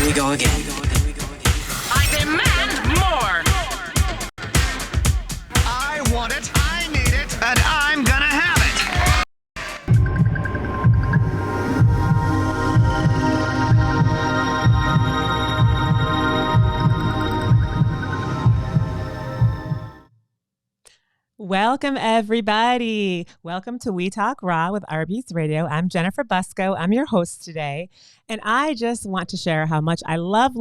we go again. I demand more. I want it, I need it, and I'm gonna have it. Welcome, everybody. Welcome to OuiTalkRaw with rBeatz Radio. I'm Jennifer Busco. I'm your host today. And I just want to share how much I love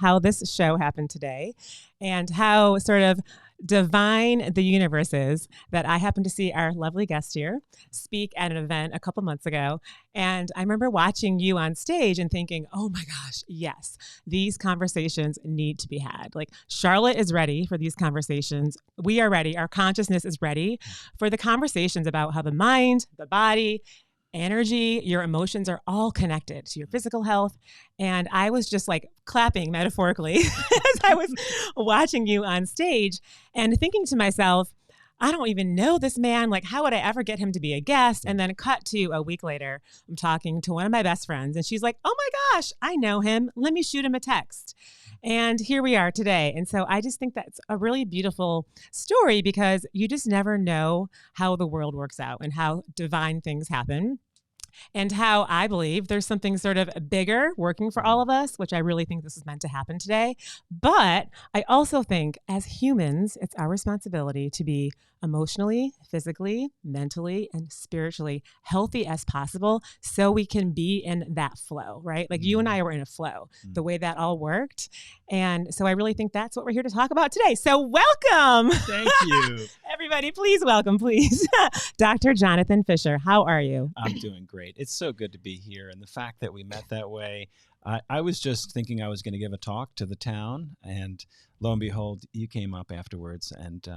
how this show happened today and how sort of divine the universe is that I happened to see our lovely guest here speak at an event a couple months ago. And I remember watching you on stage and thinking, oh my gosh, yes, these conversations need to be had. Like Charlotte is ready for these conversations. We are ready. Our consciousness is ready for the conversations about how the mind, the body, energy, your emotions are all connected to your physical health. And I was just like clapping metaphorically as I was watching you on stage and thinking to myself, I don't even know this man. Like, how would I ever get him to be a guest? And then cut to a week later, I'm talking to one of my best friends and she's like, oh my gosh, I know him. Let me shoot him a text. And here we are today. And so I just think that's a really beautiful story because you just never know how the world works out and how divine things happen. And how I believe there's something sort of bigger working for all of us, which I really think this is meant to happen today. But I also think as humans, it's our responsibility to be emotionally, physically, mentally, and spiritually healthy as possible so we can be in that flow, right? Like you and I were in a flow, the way that all worked. And so I really think that's what we're here to talk about today. So welcome. Thank you. Everybody, please welcome, please. Dr. Jonathan Fisher, how are you? I'm doing great. It's so good to be here. And the fact that we met that way, I was just thinking I was going to give a talk to the town. And lo and behold, you came up afterwards and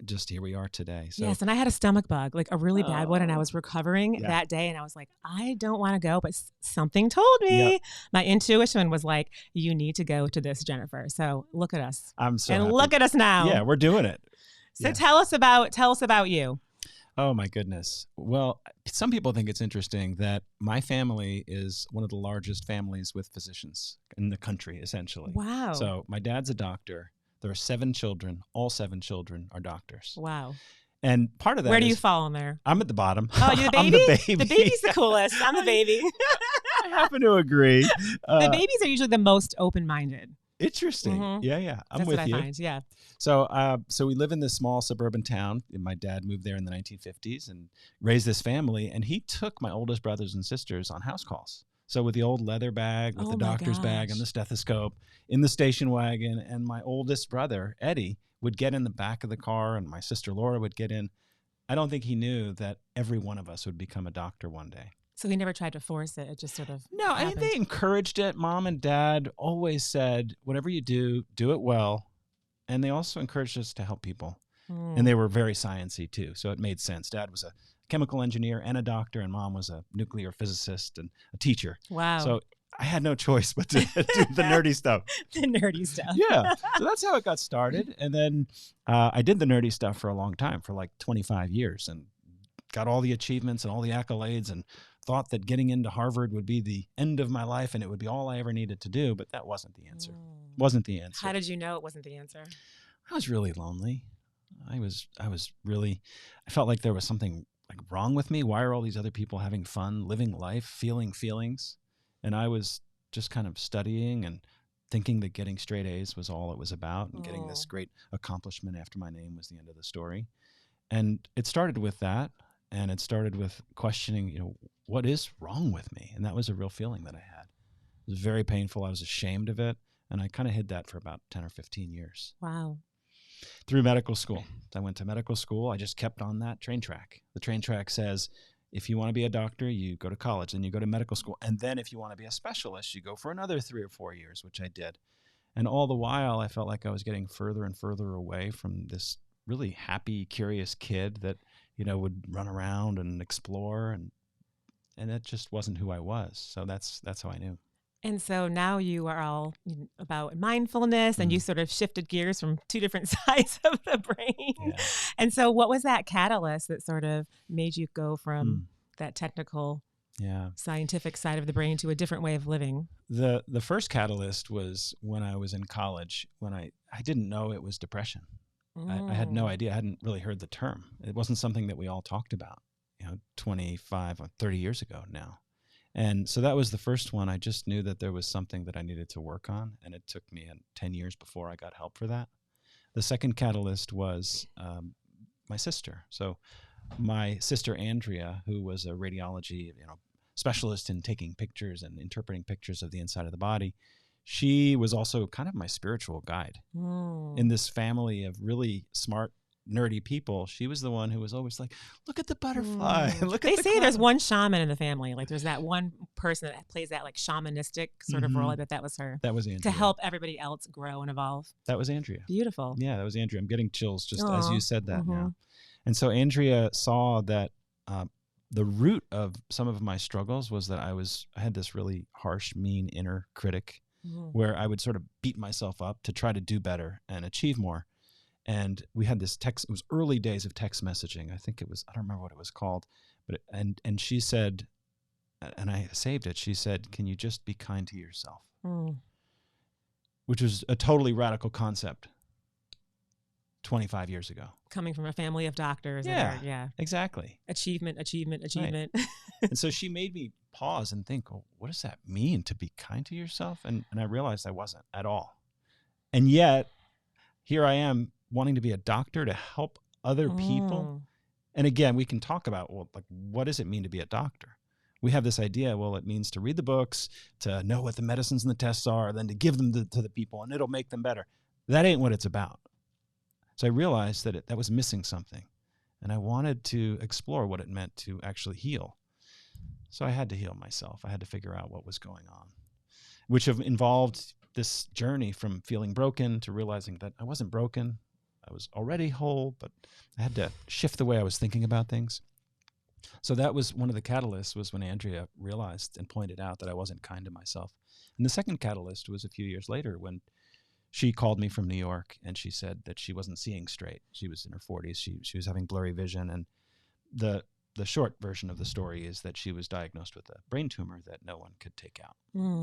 just here we are today. So, yes, and I had a stomach bug, like a really bad one, and I was recovering Yeah. that day, and I was like, I don't want to go, but something told me. Yep. My intuition was like, you need to go to this, Jennifer. So look at us. I'm so and happy. look at us now. Yeah, we're doing it. So Yeah. tell us about you. Oh, my goodness. Well, some people think it's interesting that my family is one of the largest families with physicians in the country, essentially. Wow. So my dad's a doctor. There are 7 children. All 7 children are doctors. Wow. And part of that Where do you is- fall in there? I'm at the bottom. Oh, you're the I'm baby? the baby. The baby's the coolest. I'm the baby. I happen to agree. The babies are usually the most open-minded. Interesting. Mhm. Yeah. I'm That's with what you. I find, yeah. So we live in this small suburban town. And my dad moved there in the 1950s and raised this family. And he took my oldest brothers and sisters on house calls. So with the old leather bag, with Oh the my doctor's bag and gosh. the stethoscope in the station wagon. And my oldest brother, Eddie, would get in the back of the car and my sister Laura would get in. I don't think he knew that every one of us would become a doctor one day. So he never tried to force it. It just sort of No, I think happened. they encouraged it. Mom and dad always said, whatever you do it well. And they also encouraged us to help people. Hmm. And they were very sciencey too. So it made sense. Dad was a chemical engineer and a doctor, and mom was a nuclear physicist and a teacher. Wow. So I had no choice but to do the nerdy stuff. The nerdy stuff. Yeah. So that's how it got started. And then I did the nerdy stuff for a long time, for like 25 years, and got all the achievements and all the accolades and thought that getting into Harvard would be the end of my life and it would be all I ever needed to do. But that wasn't the answer. Wasn't the answer. How did you know it wasn't the answer? I was really lonely. I felt like there was something like wrong with me. Why are all these other people having fun, living life, feeling feelings? And I was just kind of studying and thinking that getting straight A's was all it was about and getting this great accomplishment after my name was the end of the story. And it started with that. And it started with questioning, what is wrong with me? And that was a real feeling that I had. It was very painful. I was ashamed of it. And I kind of hid that for about 10 or 15 years. Wow. Through medical school. I went to medical school. I just kept on that train track. The train track says, if you want to be a doctor, you go to college, then you go to medical school. And then if you want to be a specialist, you go for another 3 or 4 years, which I did. And all the while, I felt like I was getting further and further away from this really happy, curious kid that, would run around and explore. And that just wasn't who I was. So that's how I knew. And so now you are all about mindfulness and you sort of shifted gears from 2 different sides of the brain. Yeah. And so what was that catalyst that sort of made you go from that technical Yeah. scientific side of the brain to a different way of living. The first catalyst was when I was in college, when I didn't know it was depression. I had no idea. I hadn't really heard the term. It wasn't something that we all talked about, 25 or 30 years ago now. And so that was the first one. I just knew that there was something that I needed to work on, and it took me 10 years before I got help for that. The second catalyst was my sister. So my sister, Andrea, who was a radiology specialist in taking pictures and interpreting pictures of the inside of the body, she was also kind of my spiritual guide. In this family of really smart, nerdy people. She was the one who was always like, look at the butterfly. Look at They the say there's cloud." one shaman in the family. Like there's that one person that plays that like shamanistic sort of role. I bet that was her. That was Andrea. To help everybody else grow and evolve. That was Andrea. Beautiful. Yeah, that was Andrea. I'm getting chills just as you said that Mhm. now. And so Andrea saw that the root of some of my struggles was that I had this really harsh, mean inner critic where I would sort of beat myself up to try to do better and achieve more. And we had this text, it was early days of text messaging. I think it was, I don't remember what it was called, but, and she said, and I saved it. She said, can you just be kind to yourself? Which was a totally radical concept 25 years ago. Coming from a family of doctors. Yeah, exactly. Achievement. And so she made me pause and think, oh, what does that mean to be kind to yourself? And I realized I wasn't at all. And yet here I am wanting to be a doctor to help other people. And again, we can talk about, well, like, what does it mean to be a doctor? We have this idea, well, it means to read the books, to know what the medicines and the tests are, then to give them to the people and it'll make them better. That ain't what it's about. So I realized that that was missing something. And I wanted to explore what it meant to actually heal. So I had to heal myself. I had to figure out what was going on, which have involved this journey from feeling broken to realizing that I wasn't broken. I was already whole, but I had to shift the way I was thinking about things. So that was one of the catalysts, was when Andrea realized and pointed out that I wasn't kind to myself. And the second catalyst was a few years later when she called me from New York and she said that she wasn't seeing straight. She was in her 40s. She was having blurry vision. And the short version of the story is that she was diagnosed with a brain tumor that no one could take out.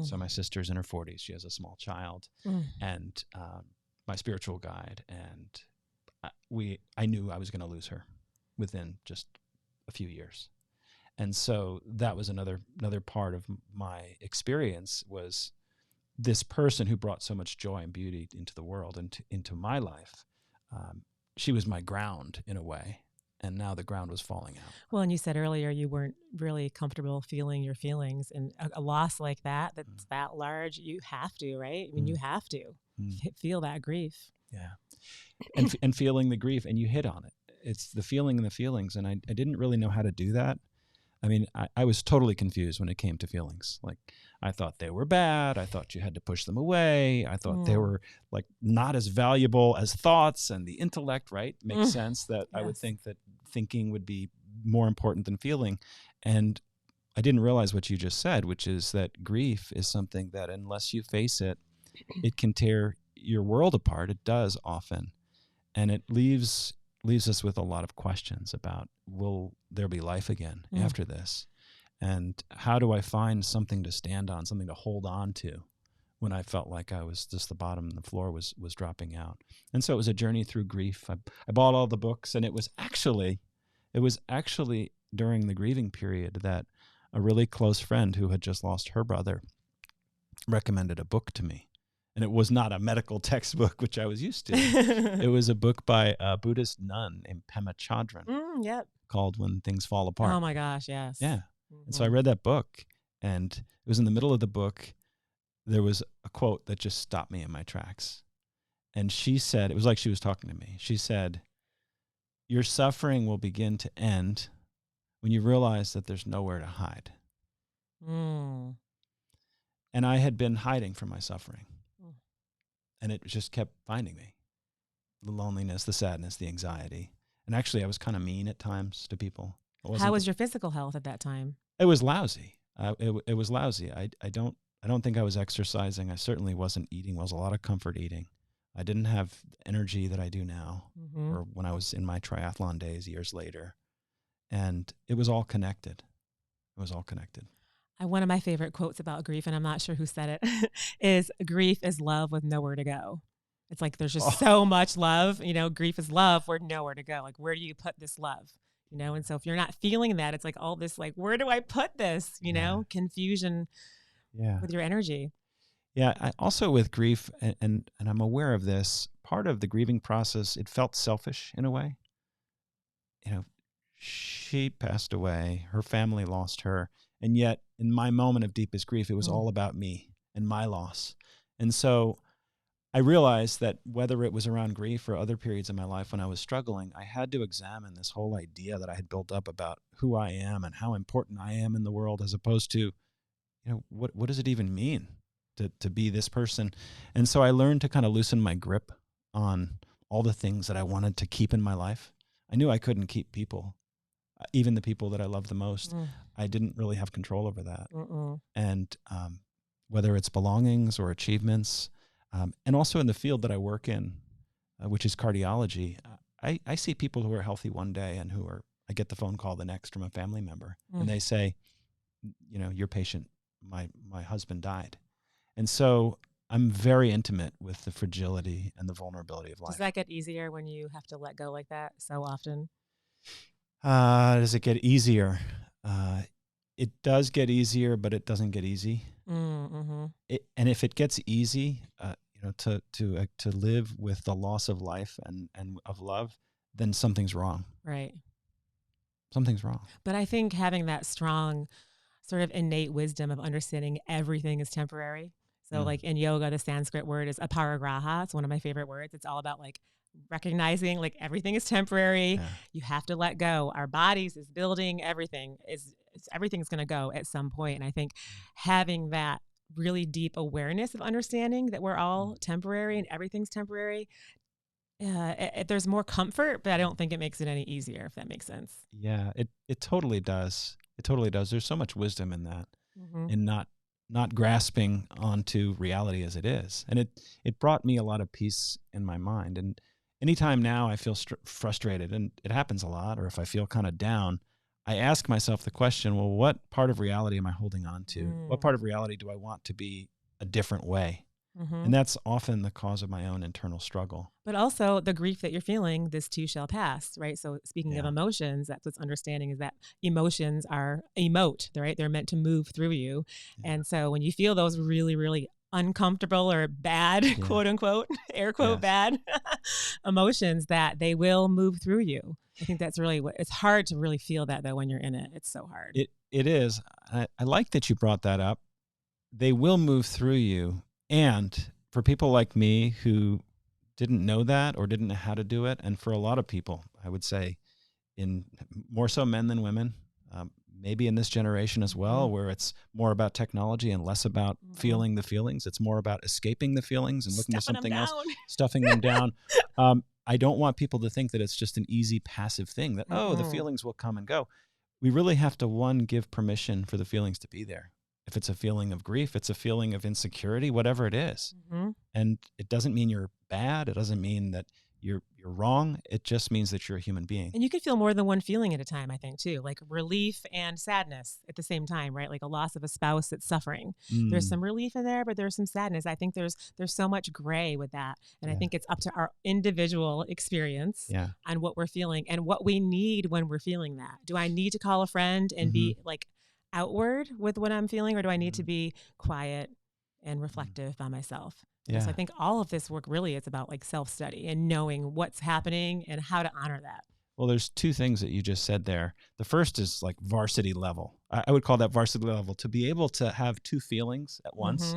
So my sister's in her 40s. She has a small child and my spiritual guide. And I knew I was going to lose her within just a few years. And so that was another part of my experience, was this person who brought so much joy and beauty into the world and into my life. She was my ground in a way. And now the ground was falling out. Well, and you said earlier you weren't really comfortable feeling your feelings, and a loss like that's that large, you have to, right? I mean, you have to feel that grief. Yeah. And feeling the grief, and you hit on it. It's the feeling and the feelings. And I didn't really know how to do that. I mean, I was totally confused when it came to feelings. Like, I thought they were bad. I thought you had to push them away. I thought they were like not as valuable as thoughts and the intellect, right? Makes sense that I would think that thinking would be more important than feeling. And I didn't realize what you just said, which is that grief is something that unless you face it, it can tear your world apart. It does often. And it leaves us with a lot of questions about, will there be life again after this? And how do I find something to stand on, something to hold on to when I felt like I was just the bottom and the floor was dropping out? And so it was a journey through grief. I bought all the books, and it was actually during the grieving period that a really close friend who had just lost her brother recommended a book to me. And it was not a medical textbook, which I was used to. It was a book by a Buddhist nun named Pema Chodron called When Things Fall Apart. Oh, my gosh, yes. Yeah. And so I read that book, and it was in the middle of the book. There was a quote that just stopped me in my tracks. And she said, it was like she was talking to me. She said, your suffering will begin to end when you realize that there's nowhere to hide. And I had been hiding from my suffering. And it just kept finding me. The loneliness, the sadness, the anxiety. And actually, I was kind of mean at times to people. How was your physical health at that time? It was lousy. It was lousy. I don't think I was exercising. I certainly wasn't eating. It was a lot of comfort eating. I didn't have the energy that I do now, or when I was in my triathlon days years later. And it was all connected. It was all connected. One of my favorite quotes about grief, and I'm not sure who said it, is grief is love with nowhere to go. It's like there's just so much love. Grief is love. We're nowhere to go. Like, where do you put this love? And so if you're not feeling that, it's like all this, like, where do I put this? Confusion with your energy. Yeah. I also with grief, and I'm aware of this, part of the grieving process, it felt selfish in a way. She passed away, her family lost her. And yet in my moment of deepest grief, it was all about me and my loss. And so I realized that whether it was around grief or other periods in my life when I was struggling, I had to examine this whole idea that I had built up about who I am and how important I am in the world, as opposed to, what does it even mean to be this person? And so I learned to kind of loosen my grip on all the things that I wanted to keep in my life. I knew I couldn't keep people, even the people that I love the most. I didn't really have control over that. And whether it's belongings or achievements, and also in the field that I work in, which is cardiology, I see people who are healthy one day and I get the phone call the next from a family member, and they say, your patient, my husband died. And so I'm very intimate with the fragility and the vulnerability of life. Does that get easier when you have to let go like that so often? Does it get easier? It does get easier, but it doesn't get easy. And if it gets easy, to live with the loss of life and of love, then something's wrong. Right. Something's wrong. But I think having that strong sort of innate wisdom of understanding everything is temporary. So like in yoga, the Sanskrit word is aparigraha. It's one of my favorite words. It's all about like recognizing like everything is temporary. Yeah. You have to let go. Our bodies is building, everything's going to go at some point. And I think having that really deep awareness of understanding that we're all temporary and everything's temporary, there's more comfort, but I don't think it makes it any easier, if that makes sense. Yeah, it totally does. It totally does. There's so much wisdom in that, in not grasping onto reality as it is. And it brought me a lot of peace in my mind. And anytime now I feel frustrated, and it happens a lot, or if I feel kind of down, I ask myself the question, well, what part of reality am I holding on to? What part of reality do I want to be a different way? And that's often the cause of my own internal struggle. But also the grief that you're feeling, this too shall pass, right? So speaking of emotions, that's what's understanding is that emotions are right? They're meant to move through you. Yeah. And so when you feel those really, really uncomfortable or bad, quote unquote, air quote, bad emotions, that they will move through you. I think that's really it's hard to really feel that though when you're in it. It's so hard. It is. I like that you brought that up. They will move through you. And for people like me who didn't know that or didn't know how to do it, and for a lot of people, I would say, in more so men than women, maybe in this generation as well, where it's more about technology and less about feeling the feelings. It's more about escaping the feelings and looking to something else, stuffing them down. I don't want people to think that it's just an easy passive thing that, the feelings will come and go. We really have to, give permission for the feelings to be there. If it's a feeling of grief, it's a feeling of insecurity, whatever it is. And it doesn't mean you're bad. It doesn't mean that you're wrong. It just means that you're a human being. And you can feel more than one feeling at a time, I think, too, like relief and sadness at the same time, right? Like a loss of a spouse that's suffering. There's some relief in there, but there's some sadness. I think there's so much gray with that. And I think it's up to our individual experience on what we're feeling and what we need when we're feeling that. Do I need to call a friend and be like outward with what I'm feeling, or do I need to be quiet and reflective by myself? Yeah. So I think all of this work really is about like self-study and knowing what's happening and how to honor that. Well, there's two things that you just said there. The first is like varsity level. I would call that varsity level, to be able to have two feelings at once.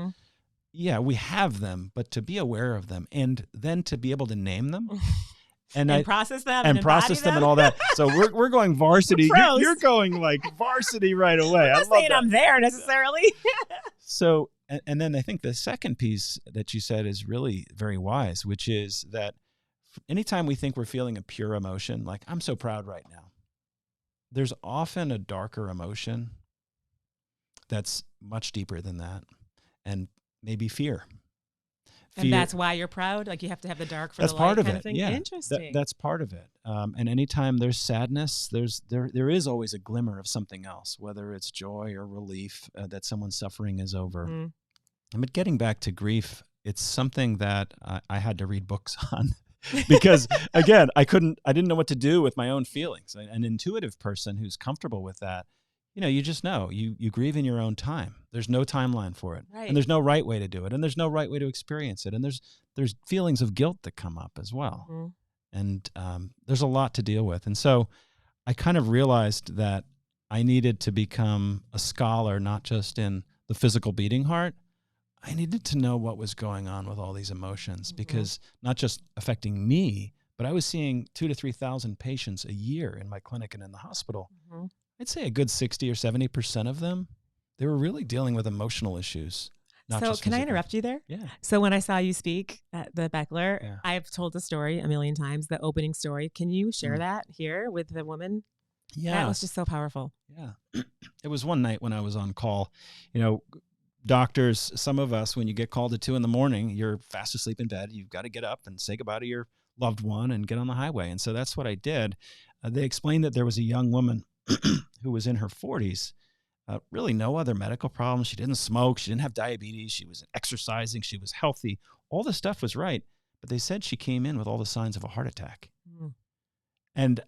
Yeah, we have them, but to be aware of them and then to be able to name them. And process them and process them and all that. So we're going varsity. You're going like varsity right away. I'm not saying I'm there necessarily. So, and then I think the second piece that you said is really very wise, which is that anytime we think we're feeling a pure emotion, like I'm so proud right now, there's often a darker emotion that's much deeper than that, and maybe fear And that's why you're proud? Like you have to have the dark for that's the light part of kind it. of thing? Yeah. Interesting. That's part of it. And anytime there's sadness, there is always a glimmer of something else, whether it's joy or relief that someone's suffering is over. Mm. But getting back to grief, it's something that I had to read books on because again, I didn't know what to do with my own feelings. An intuitive person who's comfortable with that, you just know you grieve in your own time. There's no timeline for it. Right. And there's no right way to do it. And there's no right way to experience it. And there's feelings of guilt that come up as well. Mm-hmm. And there's a lot to deal with. And so I kind of realized that I needed to become a scholar, not just in the physical beating heart. I needed to know what was going on with all these emotions because not just affecting me, but I was seeing 2,000 to 3,000 patients a year in my clinic and in the hospital. Mm-hmm. I'd say a good 60 or 70% of them, they were really dealing with emotional issues. Not So just can I physical. interrupt you there? Yeah. So when I saw you speak at the Beckler, Yeah. I've told the story a million times, the opening story. Can you share that here with the woman? Yeah. That was just so powerful. Yeah. It was one night when I was on call, doctors, some of us, when you get called at 2 a.m, you're fast asleep in bed. You've got to get up and say goodbye to your loved one and get on the highway. And so that's what I did. They explained that there was a young woman who was in her 40s, really no other medical problems. She didn't smoke. She didn't have diabetes. She was exercising. She was healthy. All the stuff was right. But they said she came in with all the signs of a heart attack. Mm. And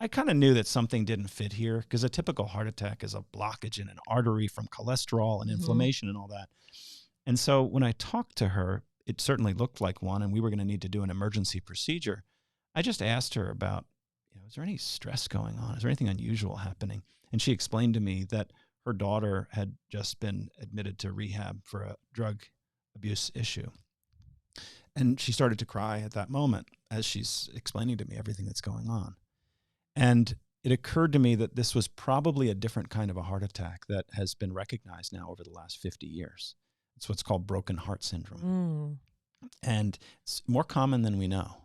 I kind of knew that something didn't fit here because a typical heart attack is a blockage in an artery from cholesterol and inflammation and all that. And so when I talked to her, it certainly looked like one, and we were going to need to do an emergency procedure. I just asked her about, is there any stress going on? Is there anything unusual happening? And she explained to me that her daughter had just been admitted to rehab for a drug abuse issue. And she started to cry at that moment as she's explaining to me everything that's going on. And it occurred to me that this was probably a different kind of a heart attack that has been recognized now over the last 50 years. It's what's called broken heart syndrome. And it's more common than we know.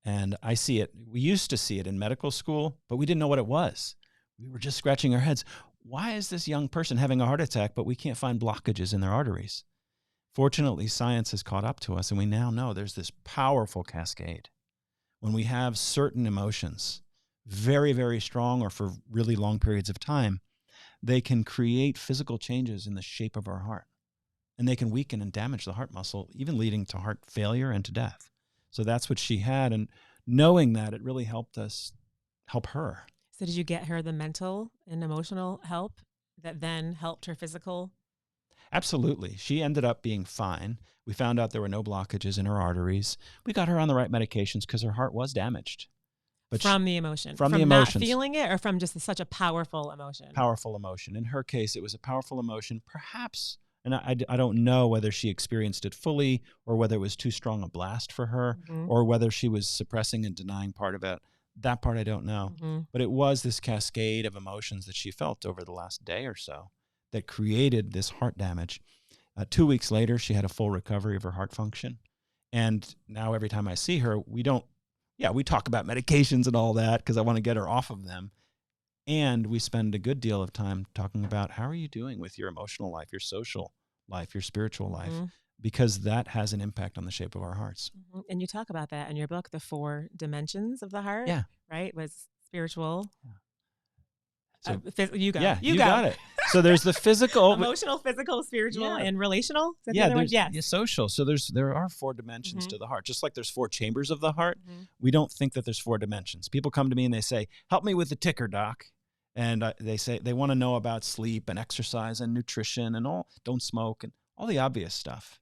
And I see it. We used to see it in medical school, but we didn't know what it was. We were just scratching our heads. Why is this young person having a heart attack, but we can't find blockages in their arteries? Fortunately, science has caught up to us, and we now know there's this powerful cascade. When we have certain emotions, very, very strong or for really long periods of time, they can create physical changes in the shape of our heart. And they can weaken and damage the heart muscle, even leading to heart failure and to death. So that's what she had. And knowing that, it really helped us help her. So did you get her the mental and emotional help that then helped her physical? Absolutely. She ended up being fine. We found out there were no blockages in her arteries. We got her on the right medications because her heart was damaged. But From the emotion? From the not emotions. feeling it, or from just such a powerful emotion? Powerful emotion. In her case, it was a powerful emotion, perhaps. And I don't know whether she experienced it fully or whether it was too strong a blast for her or whether she was suppressing and denying part of it. That part I don't know. But it was this cascade of emotions that she felt over the last day or so that created this heart damage. 2 weeks later, she had a full recovery of her heart function. And now every time I see her, we talk about medications and all that because I want to get her off of them. And we spend a good deal of time talking about how are you doing with your emotional life, your social life, your spiritual life, because that has an impact on the shape of our hearts. And you talk about that in your book, the 4 dimensions of the heart. Yeah. Right? Was spiritual. So, you got it. You got it. So there's the physical, emotional, physical, spiritual, and relational. Is that the yeah, other one? there's social. So there are 4 dimensions to the heart. Just like there's 4 chambers of the heart, we don't think that there's 4 dimensions. People come to me and they say, "Help me with the ticker, doc." And they say they want to know about sleep and exercise and nutrition and all, don't smoke and all the obvious stuff.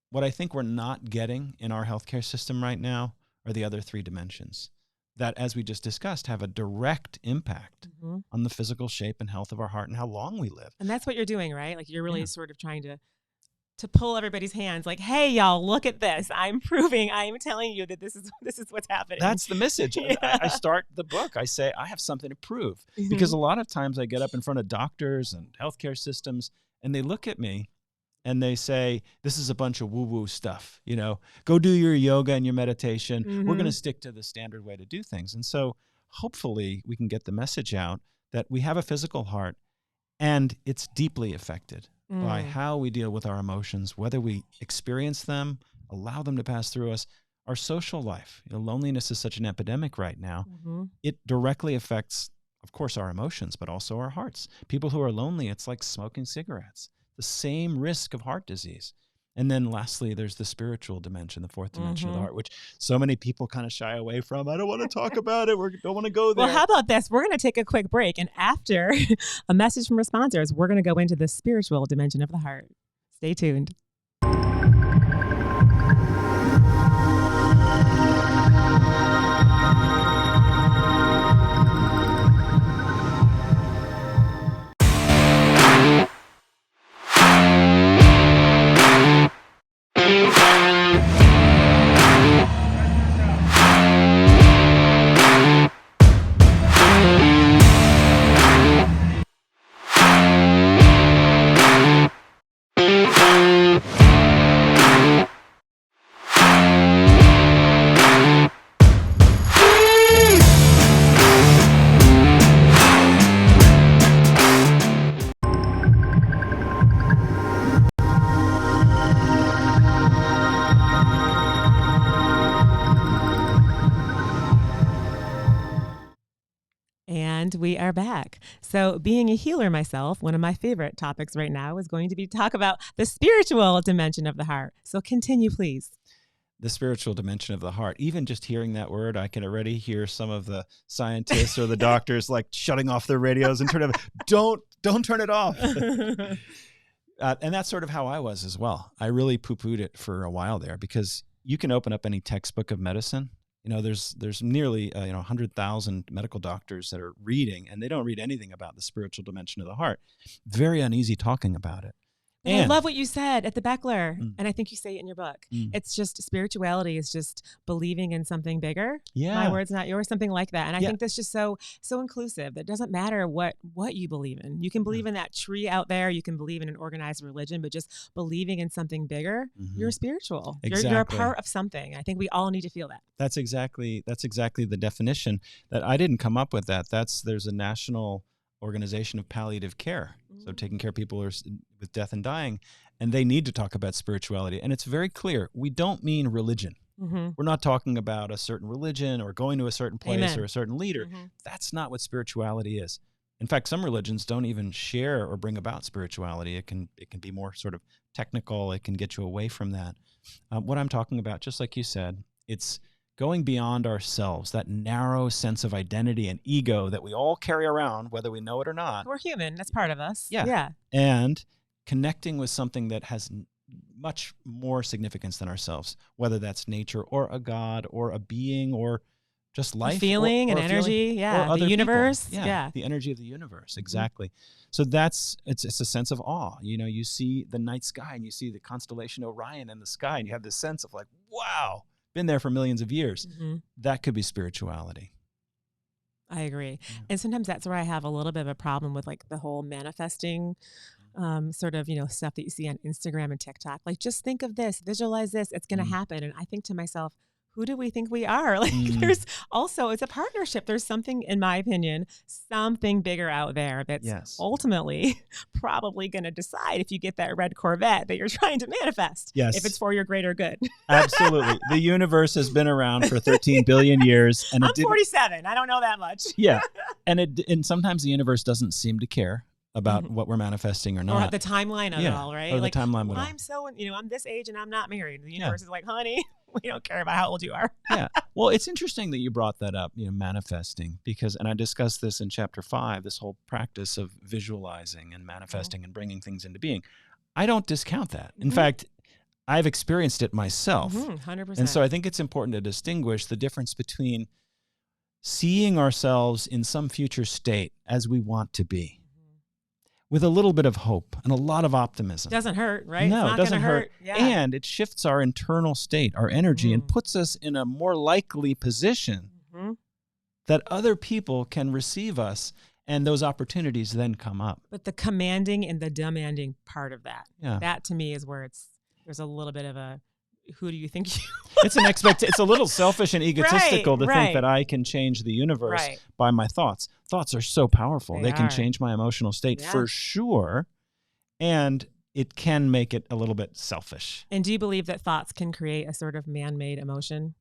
What I think we're not getting in our healthcare system right now are the other 3 dimensions that, as we just discussed, have a direct impact on the physical shape and health of our heart and how long we live. And that's what you're doing, right? Like you're really sort of trying to pull everybody's hands, like, hey, y'all, look at this. I'm telling you that this is what's happening. That's the message. I start the book. I say, I have something to prove. Because a lot of times I get up in front of doctors and healthcare systems, and they look at me and they say, this is a bunch of woo-woo stuff. Go do your yoga and your meditation. We're going to stick to the standard way to do things. And so hopefully we can get the message out that we have a physical heart and it's deeply affected by how we deal with our emotions, whether we experience them allow them to pass through us. Our social life, loneliness is such an epidemic right now. It directly affects, of course, our emotions, but also our hearts. People who are lonely, it's like smoking cigarettes, the same risk of heart disease. And then lastly, there's the spiritual dimension, the fourth dimension of the heart, which so many people kind of shy away from. I don't want to talk about it. We don't want to go there. Well, how about this? We're going to take a quick break. And after a message from our sponsors, we're going to go into the spiritual dimension of the heart. Stay tuned. And we are back. So being a healer myself, one of my favorite topics right now is going to be talk about the spiritual dimension of the heart. So continue, please. The spiritual dimension of the heart. Even just hearing that word, I can already hear some of the scientists or the doctors like shutting off their radios and turning it. Don't turn it off. And that's sort of how I was as well. I really poo-pooed it for a while there because you can open up any textbook of medicine. There's nearly 100,000 medical doctors that are reading, and they don't read anything about the spiritual dimension of the heart. Very uneasy talking about it. And I love what you said at the Beckler, and I think you say it in your book. It's just spirituality is just believing in something bigger. Yeah. My words, not yours, something like that. And I think that's just so inclusive. It doesn't matter what you believe in. You can believe in that tree out there. You can believe in an organized religion, but just believing in something bigger, you're spiritual. Exactly. You're a part of something. I think we all need to feel that. That's exactly the definition. That I didn't come up with that. There's a national organization of palliative care. So taking care of people with death and dying, and they need to talk about spirituality. And it's very clear. We don't mean religion. We're not talking about a certain religion or going to a certain place or a certain leader. That's not what spirituality is. In fact, some religions don't even share or bring about spirituality. It can be more sort of technical. It can get you away from that. What I'm talking about, just like you said, it's going beyond ourselves, that narrow sense of identity and ego that we all carry around, whether we know it or not. We're human. That's part of us. Yeah. And connecting with something that has much more significance than ourselves, whether that's nature or a God or a being or just life. A feeling, or an energy. or The universe. Yeah. The energy of the universe. Exactly. So it's a sense of awe. You see the night sky and you see the constellation Orion in the sky and you have this sense of like, wow, been there for millions of years. That could be spirituality. I agree. And sometimes that's where I have a little bit of a problem with like the whole manifesting sort of, stuff that you see on Instagram and TikTok. Like, just think of this, visualize this, it's going to happen. And I think to myself, who do we think we are? Like there's also, it's a partnership. There's something, in my opinion, something bigger out there that's ultimately probably going to decide if you get that red Corvette that you're trying to manifest. Yes. If it's for your greater good. Absolutely. The universe has been around for 13 billion years. And I'm 47. I don't know that much. Yeah. And sometimes the universe doesn't seem to care about what we're manifesting or not. Or the timeline of it all, right? Or like, the timeline of it all. I'm so, I'm this age and I'm not married. The universe is like, honey, we don't care about how old you are. Yeah. Well, it's interesting that you brought that up, manifesting, and I discussed this in chapter 5, this whole practice of visualizing and manifesting and bringing things into being. I don't discount that. In fact, I've experienced it myself. 100%. And so I think it's important to distinguish the difference between seeing ourselves in some future state as we want to be, with a little bit of hope and a lot of optimism. Doesn't hurt, right? No, it's not it doesn't hurt. Yeah. And it shifts our internal state, our energy, and puts us in a more likely position that other people can receive us, and those opportunities then come up. But the commanding and the demanding part of that, Yeah. that to me is where there's a little bit of a, who do you think you It's a little selfish and egotistical to think that I can change the universe by my thoughts. Thoughts are so powerful. They can change my emotional state for sure. And it can make it a little bit selfish. And do you believe that thoughts can create a sort of man-made emotion?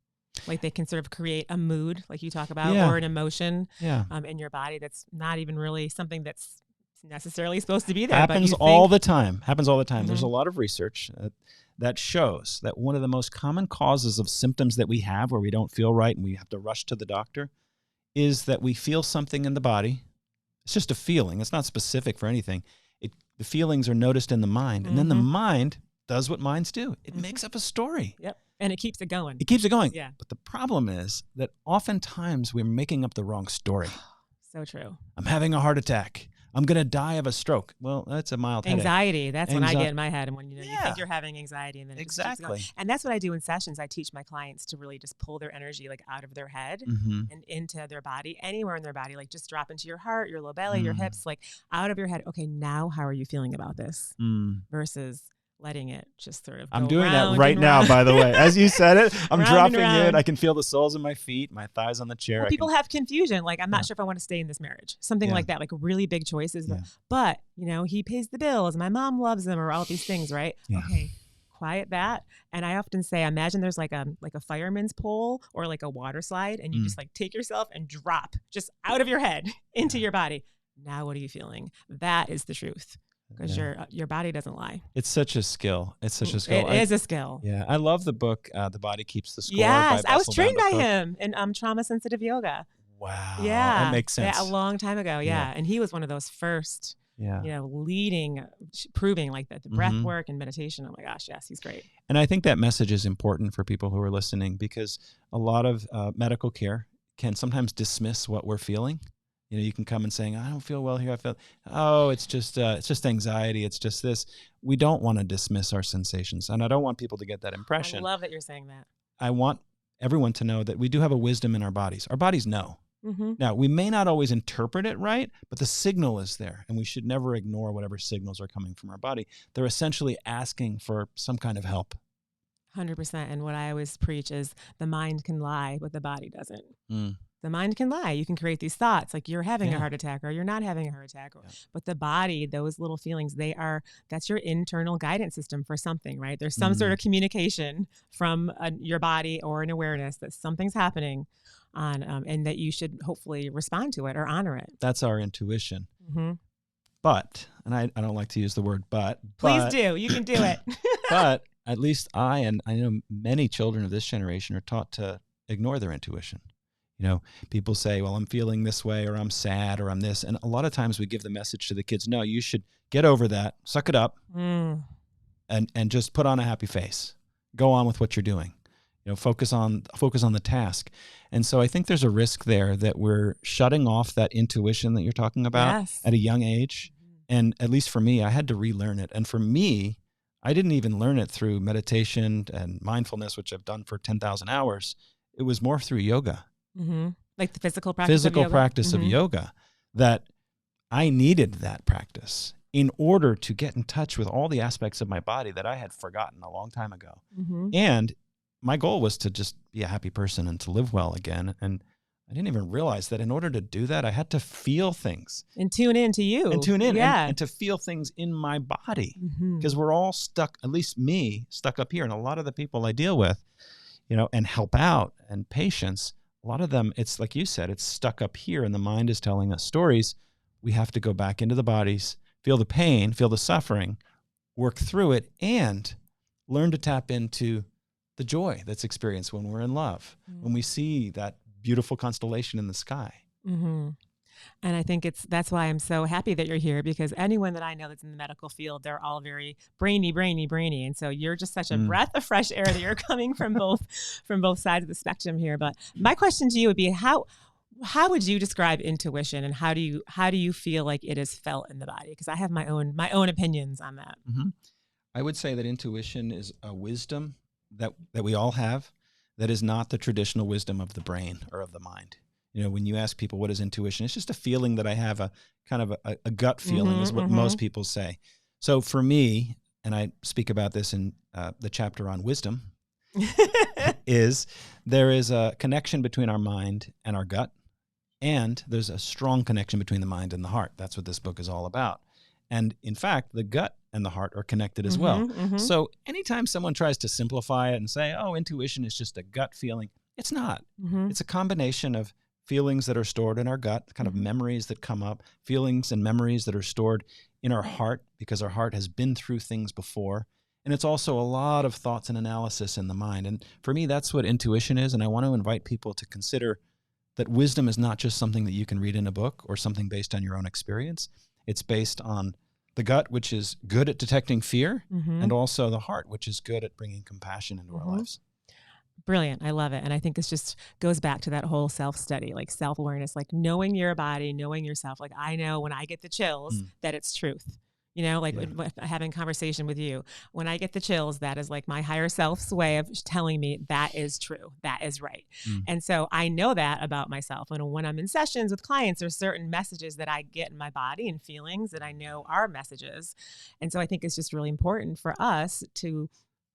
Like they can sort of create a mood, like you talk about, or an emotion in your body that's not even really something that's necessarily supposed to be there. Happens all the time. There's a lot of research that shows that one of the most common causes of symptoms that we have where we don't feel right and we have to rush to the doctor is that we feel something in the body. It's just a feeling. It's not specific for anything. The feelings are noticed in the mind, and then the mind does what minds do. It makes up a story. Yep. And it keeps it going. Yeah. But the problem is that oftentimes we're making up the wrong story. So true. I'm having a heart attack. I'm going to die of a stroke. Well, that's a mild anxiety. Headache. That's when I get in my head, and when you think you're having anxiety, and then it just keeps going. And that's what I do in sessions. I teach my clients to really just pull their energy like out of their head and into their body, anywhere in their body. Like just drop into your heart, your low belly, your hips, like out of your head. Okay, now how are you feeling about this? Versus letting it just sort of go I'm doing round that right and now, round. by the way. As you said it, I'm Round dropping and in. I can feel the soles of my feet, my thighs on the chair. Well, people have confusion. Like, I'm not sure if I want to stay in this marriage. Something like that, like really big choices. But, you know, he pays the bills. My mom loves him, or all these things, right? Yeah. Okay, quiet that. And I often say, imagine there's like a fireman's pole or like a water slide, and you just like take yourself and drop just out of your head into your body. Now, what are you feeling? That is the truth. Because your body doesn't lie. It's such a skill. It is a skill. Yeah. I love the book, The Body Keeps the Score. Yes. by I was Bessel trained by Van der him in trauma-sensitive yoga. Wow. Yeah. That makes sense. Yeah, a long time ago. Yeah. And he was one of those first, you know, leading, proving like that, the breath work and meditation. Oh my gosh. Yes. He's great. And I think that message is important for people who are listening, because a lot of medical care can sometimes dismiss what we're feeling. You know, you can come and saying, I don't feel well here. I feel, it's just anxiety. It's just this. We don't want to dismiss our sensations. And I don't want people to get that impression. I love that you're saying that. I want everyone to know that we do have a wisdom in our bodies. Our bodies know. Now, we may not always interpret it right, but the signal is there. And we should never ignore whatever signals are coming from our body. They're essentially asking for some kind of help. 100%. And what I always preach is the mind can lie, but the body doesn't. The mind can lie. You can create these thoughts like you're having a heart attack or you're not having a heart attack. But the body, those little feelings, that's your internal guidance system for something, right? There's some sort of communication from your body or an awareness that something's happening and that you should hopefully respond to it or honor it. That's our intuition. But, and I don't like to use the word but. Please do. You can do it. But at least I know many children of this generation are taught to ignore their intuition. You know, people say, well, I'm feeling this way, or I'm sad, or I'm this. And a lot of times we give the message to the kids, no, you should get over that, suck it up, and just put on a happy face. Go on with what you're doing. You know, focus on the task. And so I think there's a risk there that we're shutting off that intuition that you're talking about at a young age. And at least for me, I had to relearn it. And for me, I didn't even learn it through meditation and mindfulness, which I've done for 10,000 hours. It was more through yoga. Like the physical practice of yoga, that I needed that practice in order to get in touch with all the aspects of my body that I had forgotten a long time ago. And my goal was to just be a happy person and to live well again. And I didn't even realize that in order to do that, I had to feel things. And tune in to you. And tune in and to feel things in my body. Because we're all stuck, at least me, stuck up here. And a lot of the people I deal with, you know, and help out and patients, a lot of them, it's like you said, it's stuck up here and the mind is telling us stories. We have to go back into the bodies, feel the pain, feel the suffering, work through it, and learn to tap into the joy that's experienced when we're in love, when we see that beautiful constellation in the sky. And I think that's why I'm so happy that you're here, because anyone that I know that's in the medical field, they're all very brainy. And so you're just such a breath of fresh air that you're coming from both sides of the spectrum here. But my question to you would be, how would you describe intuition, and how do you feel like it is felt in the body? Because I have my own opinions on that. I would say that intuition is a wisdom that we all have that is not the traditional wisdom of the brain or of the mind. You know, when you ask people, what is intuition? It's just a feeling that I have, a kind of a gut feeling is what most people say. So for me, and I speak about this in the chapter on wisdom, there is a connection between our mind and our gut, and there's a strong connection between the mind and the heart. That's what this book is all about. And in fact, the gut and the heart are connected as well. So anytime someone tries to simplify it and say, oh, intuition is just a gut feeling, it's not. It's a combination of feelings that are stored in our gut, kind of memories that come up, feelings and memories that are stored in our heart because our heart has been through things before. And it's also a lot of thoughts and analysis in the mind. And for me, that's what intuition is. And I want to invite people to consider that wisdom is not just something that you can read in a book or something based on your own experience. It's based on the gut, which is good at detecting fear, and also the heart, which is good at bringing compassion into our lives. Brilliant. I love it. And I think this just goes back to that whole self-study, like self-awareness, like knowing your body, knowing yourself. Like I know when I get the chills that it's truth. You know, like having conversation with you, when I get the chills, that is like my higher self's way of telling me that is true. That is right. And so I know that about myself. And when I'm in sessions with clients, there's certain messages that I get in my body and feelings that I know are messages. And so I think it's just really important for us to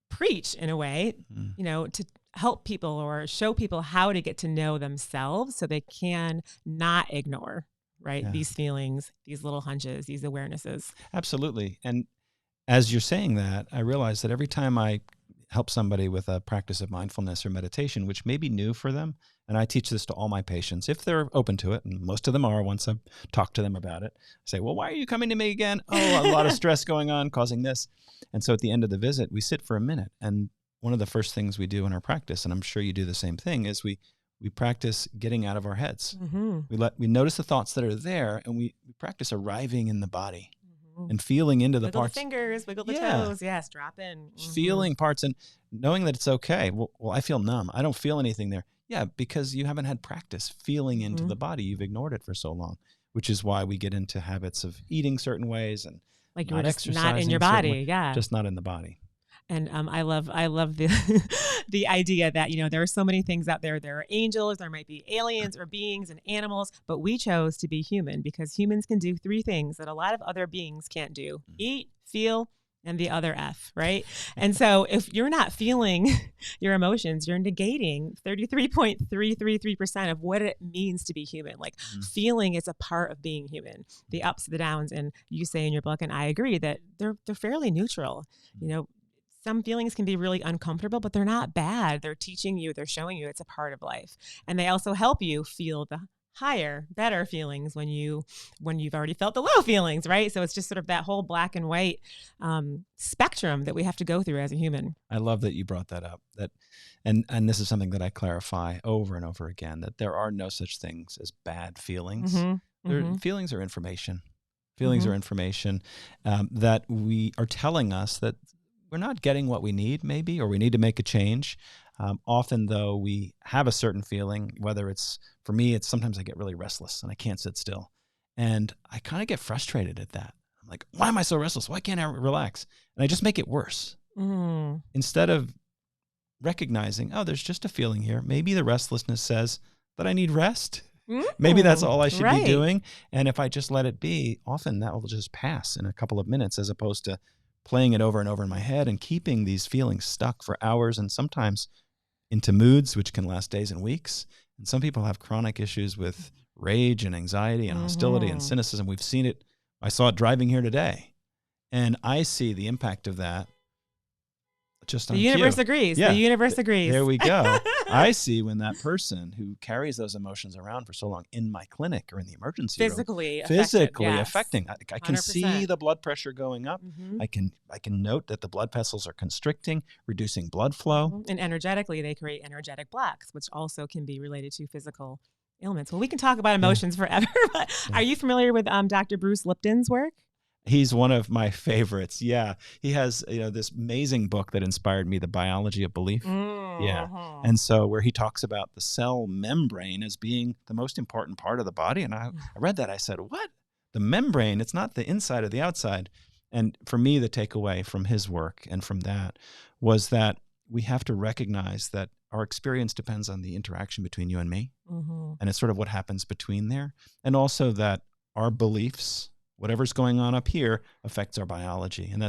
preach in a way, you know, to help people or show people how to get to know themselves so they can not ignore these feelings, these little hunches, these awarenesses. Absolutely. And as you're saying that, I realize that every time I help somebody with a practice of mindfulness or meditation, which may be new for them, and I teach this to all my patients, if they're open to it, and most of them are once I've talked to them about it, I say, well, why are you coming to me again? Oh, a lot of stress going on, causing this. And so at the end of the visit, we sit for a minute. And one of the first things we do in our practice, and I'm sure you do the same thing, is we practice getting out of our heads. We notice the thoughts that are there, and we practice arriving in the body and feeling into the wiggle parts. Wiggle the fingers, wiggle the toes. Yes, drop in. Feeling parts and knowing that it's okay. Well, I feel numb. I don't feel anything there. Yeah, because you haven't had practice feeling into the body. You've ignored it for so long, which is why we get into habits of eating certain ways and like not you're just exercising not in your body. just not in the body. And I love the the idea that, you know, there are so many things out there. There are angels, there might be aliens or beings and animals, but we chose to be human because humans can do three things that a lot of other beings can't do: eat, feel, and the other F, right? And so if you're not feeling your emotions, you're negating 33.333% of what it means to be human. Like feeling is a part of being human, the ups, the downs. And you say in your book, and I agree, that they're fairly neutral. You know, some feelings can be really uncomfortable, but they're not bad. They're teaching you, they're showing you it's a part of life. And they also help you feel the higher, better feelings when you've already felt the low feelings, right? So it's just sort of that whole black and white spectrum that we have to go through as a human. I love that you brought that up. And this is something that I clarify over and over again, that there are no such things as bad feelings. Feelings are information. Feelings are information that we are telling us that we're not getting what we need, maybe, or we need to make a change. Often, though, we have a certain feeling, whether it's, for me, it's sometimes I get really restless and I can't sit still. And I kind of get frustrated at that. I'm like, why am I so restless? Why can't I relax? And I just make it worse. Instead of recognizing, oh, there's just a feeling here. Maybe the restlessness says that I need rest. Maybe that's all I should be doing. And if I just let it be, often that will just pass in a couple of minutes, as opposed to playing it over and over in my head and keeping these feelings stuck for hours and sometimes into moods, which can last days and weeks. And some people have chronic issues with rage and anxiety and hostility and cynicism. We've seen it. I saw it driving here today. And I see the impact of that just on the universe agrees. Yeah. The universe agrees. There we go. I see when that person who carries those emotions around for so long in my clinic or in the emergency room, physically affecting. I can 100%. see the blood pressure going up. I can note that the blood vessels are constricting, reducing blood flow. And energetically, they create energetic blocks, which also can be related to physical ailments. Well, we can talk about emotions forever, but are you familiar with Dr. Bruce Lipton's work? He's one of my favorites. Yeah. He has, this amazing book that inspired me, The Biology of Belief. Yeah. And so where he talks about the cell membrane as being the most important part of the body. And I read that. I said, what? The membrane? It's not the inside or the outside. And for me, the takeaway from his work and from that was that we have to recognize that our experience depends on the interaction between you and me. And it's sort of what happens between there. And also that our beliefs, whatever's going on up here, affects our biology. And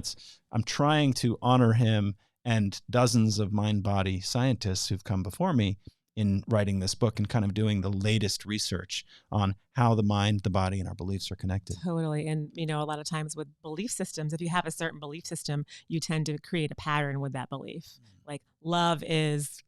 I'm trying to honor him and dozens of mind-body scientists who've come before me in writing this book and kind of doing the latest research on how the mind, the body, and our beliefs are connected. Totally. And, a lot of times with belief systems, if you have a certain belief system, you tend to create a pattern with that belief. Like love is,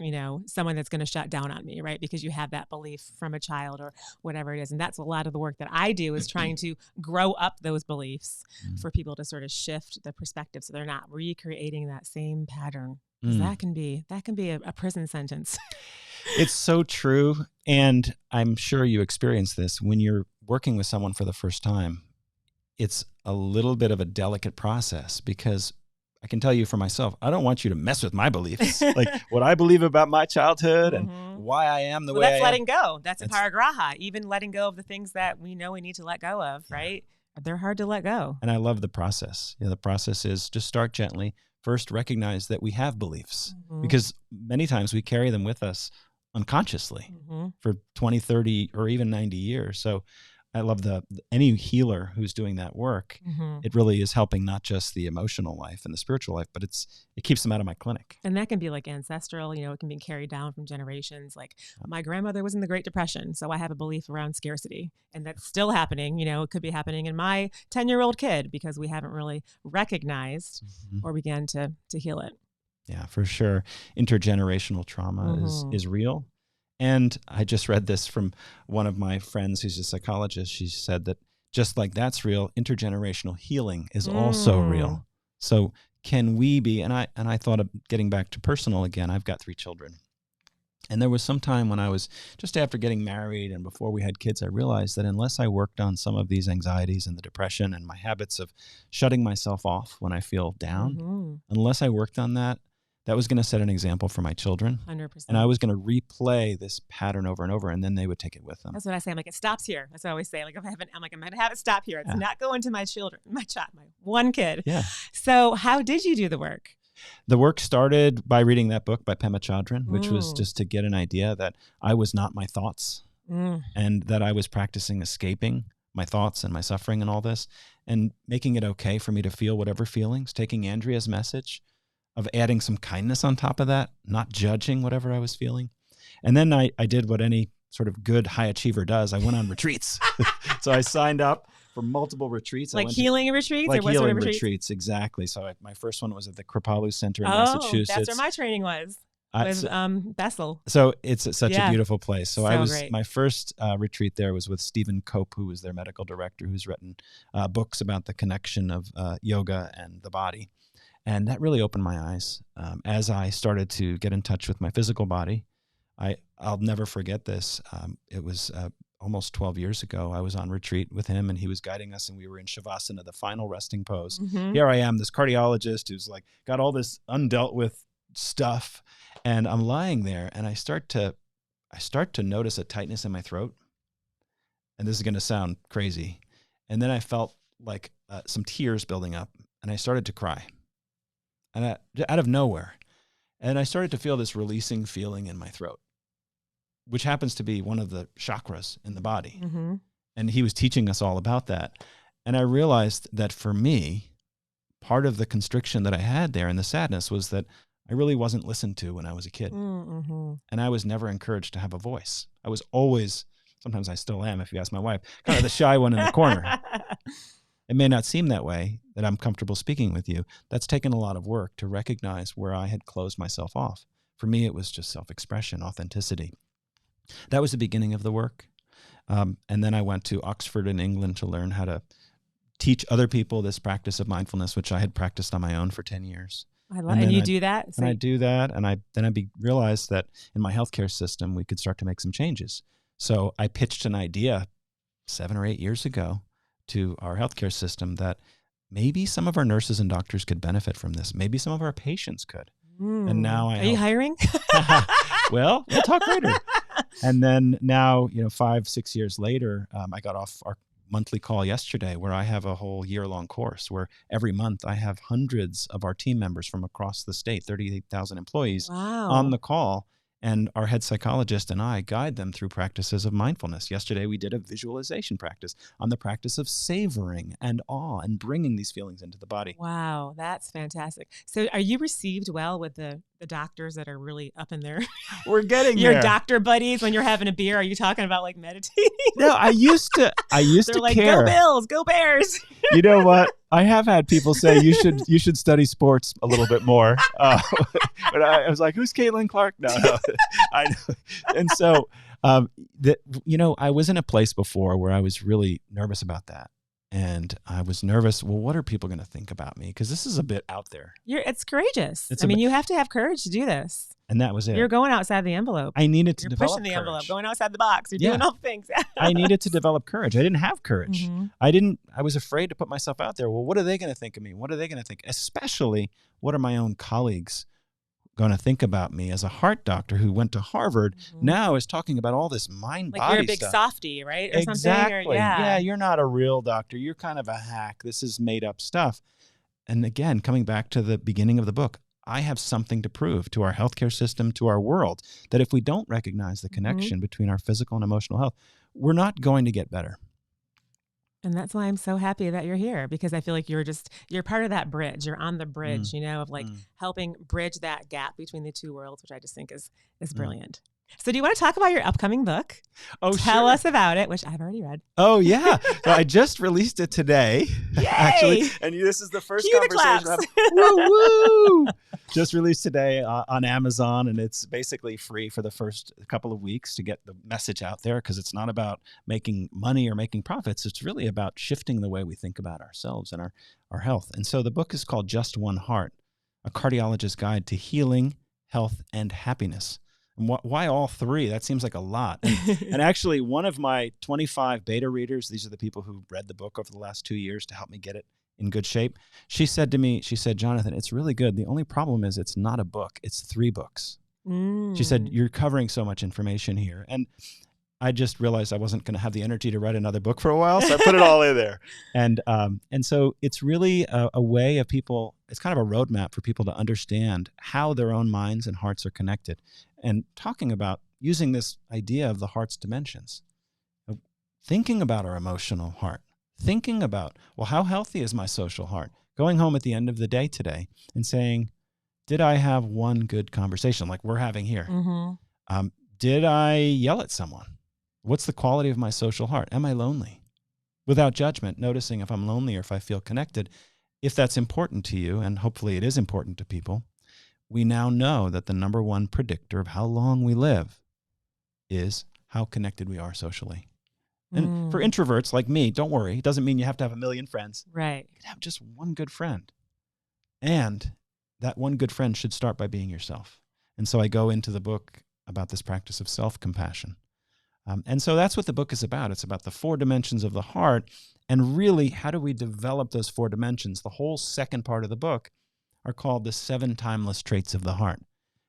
someone that's going to shut down on me, right? Because you have that belief from a child or whatever it is. And that's a lot of the work that I do is trying to grow up those beliefs for people to sort of shift the perspective so they're not recreating that same pattern. 'Cause that can be a prison sentence. It's so true. And I'm sure you experience this when you're working with someone for the first time. It's a little bit of a delicate process because I can tell you for myself, I don't want you to mess with my beliefs, like what I believe about my childhood and why I am the way I am. That's letting go. That's aparagraha. Even letting go of the things that we know we need to let go of, right? They're hard to let go. And I love the process. The process is just start gently. First, recognize that we have beliefs because many times we carry them with us unconsciously for 20, 30, or even 90 years. So I love any healer who's doing that work. It really is helping not just the emotional life and the spiritual life, but it keeps them out of my clinic. And that can be like ancestral, it can be carried down from generations. Like my grandmother was in the Great Depression, so I have a belief around scarcity, and that's still happening. It could be happening in my 10-year-old kid because we haven't really recognized or began to heal it. Yeah, for sure. Intergenerational trauma is real. And I just read this from one of my friends who's a psychologist. She said that just like that's real, intergenerational healing is also real. So can we be, and I thought of getting back to personal again. I've got 3 children. And there was some time when I was just after getting married and before we had kids, I realized that unless I worked on some of these anxieties and the depression and my habits of shutting myself off when I feel down, unless I worked on that was going to set an example for my children. 100%. And I was going to replay this pattern over and over, and then they would take it with them. That's what I say. I'm like, it stops here. That's what I always say. Like, I'm going to have it stop here. It's not going to my children, my one kid. Yeah. So how did you do the work? The work started by reading that book by Pema Chodron, which was just to get an idea that I was not my thoughts and that I was practicing escaping my thoughts and my suffering and all this and making it okay for me to feel whatever feelings, taking Andrea's message of adding some kindness on top of that, not judging whatever I was feeling. And then I did what any sort of good high achiever does. I went on retreats. So I signed up for multiple retreats. Like healing retreats? Like or what healing sort of retreats, exactly. So my first one was at the Kripalu Center in Massachusetts. That's where my training was. With Bessel. So it's such a beautiful place. So great. My first retreat there was with Stephen Cope, who was their medical director, who's written books about the connection of yoga and the body. And that really opened my eyes as I started to get in touch with my physical body. I'll never forget this. It was almost 12 years ago. I was on retreat with him, and he was guiding us, and we were in Shavasana, the final resting pose. Here I am, this cardiologist who's like got all this undealt with stuff, and I'm lying there, and I start to notice a tightness in my throat. And this is going to sound crazy. And then I felt like some tears building up, and I started to cry. And out of nowhere. And I started to feel this releasing feeling in my throat, which happens to be one of the chakras in the body. And he was teaching us all about that. And I realized that for me, part of the constriction that I had there and the sadness was that I really wasn't listened to when I was a kid. And I was never encouraged to have a voice. I was always, sometimes I still am, if you ask my wife, kind of the shy one in the corner. It may not seem that way, that I'm comfortable speaking with you. That's taken a lot of work to recognize where I had closed myself off. For me, it was just self-expression, authenticity. That was the beginning of the work. And then I went to Oxford in England to learn how to teach other people this practice of mindfulness, which I had practiced on my own for 10 years. I love, and you do that? And I do that. And I realized that in my healthcare system, we could start to make some changes. So I pitched an idea 7 or 8 years ago to our healthcare system that maybe some of our nurses and doctors could benefit from this. Maybe some of our patients could. And now Are you hiring? Well, we'll talk later. And then now, 5-6 years later, I got off our monthly call yesterday where I have a whole year-long course where every month I have hundreds of our team members from across the state, 38,000 employees on the call. And our head psychologist and I guide them through practices of mindfulness. Yesterday, we did a visualization practice on the practice of savoring and awe and bringing these feelings into the body. Wow, that's fantastic. So are you received well with the the doctors that are really up in their We're getting your there. doctor buddies when you're having a beer? Are you talking about like meditating? No, I used to They're like, care. go Bills, go Bears. You know what? I have had people say you should study sports a little bit more. But I was like, who's Caitlin Clark? No, I know. And so, I was in a place before where I was really nervous about that. And I was nervous. Well, what are people going to think about me? Because this is a bit out there. It's courageous. It's you have to have courage to do this. And that was it. You're going outside the envelope. I needed to You're develop pushing the courage. envelope, going outside the box. You're doing all the things. I needed to develop courage. I didn't have courage. Mm-hmm. I was afraid to put myself out there. Well, what are they going to think of me? What are they going to think? Especially, what are my own colleagues going to think about me as a heart doctor who went to Harvard, now is talking about all this mind-body stuff. Like you're a big softy, right? Or exactly. Something? Yeah, you're not a real doctor. You're kind of a hack. This is made-up stuff. And again, coming back to the beginning of the book, I have something to prove to our healthcare system, to our world, that if we don't recognize the connection between our physical and emotional health, we're not going to get better. And that's why I'm so happy that you're here, because I feel like you're part of that bridge. You're on the bridge, of like helping bridge that gap between the two worlds, which I just think is brilliant. So do you want to talk about your upcoming book? Tell us about it, which I've already read. Oh, yeah. So I just released it today, actually. And this is the first Cue conversation. Woo! Just released today on Amazon, and it's basically free for the first couple of weeks to get the message out there, because it's not about making money or making profits. It's really about shifting the way we think about ourselves and our health. And so the book is called Just One Heart, A Cardiologist's Guide to Healing, Health, and Happiness. And why all three? That seems like a lot. And actually, one of my 25 beta readers, these are the people who read the book over the last 2 years to help me get it in good shape. She said to me, Jonathan, it's really good. The only problem is it's not a book. It's 3 books. She said, you're covering so much information here. And I just realized I wasn't going to have the energy to write another book for a while, so I put it all in there. And so it's really a way of people, it's kind of a roadmap for people to understand how their own minds and hearts are connected, and talking about using this idea of the heart's dimensions, thinking about our emotional heart, thinking about, well, how healthy is my social heart? Going home at the end of the day today and saying, did I have one good conversation like we're having here? Did I yell at someone? What's the quality of my social heart? Am I lonely? Without judgment, noticing if I'm lonely or if I feel connected. If that's important to you, and hopefully it is important to people, we now know that the number one predictor of how long we live is how connected we are socially. And for introverts like me, don't worry. It doesn't mean you have to have 1 million friends. Right. You can have just one good friend. And that one good friend should start by being yourself. And so I go into the book about this practice of self-compassion. And so that's what the book is about. It's about the 4 dimensions of the heart. And really, how do we develop those 4 dimensions? The whole second part of the book are called the 7 timeless traits of the heart.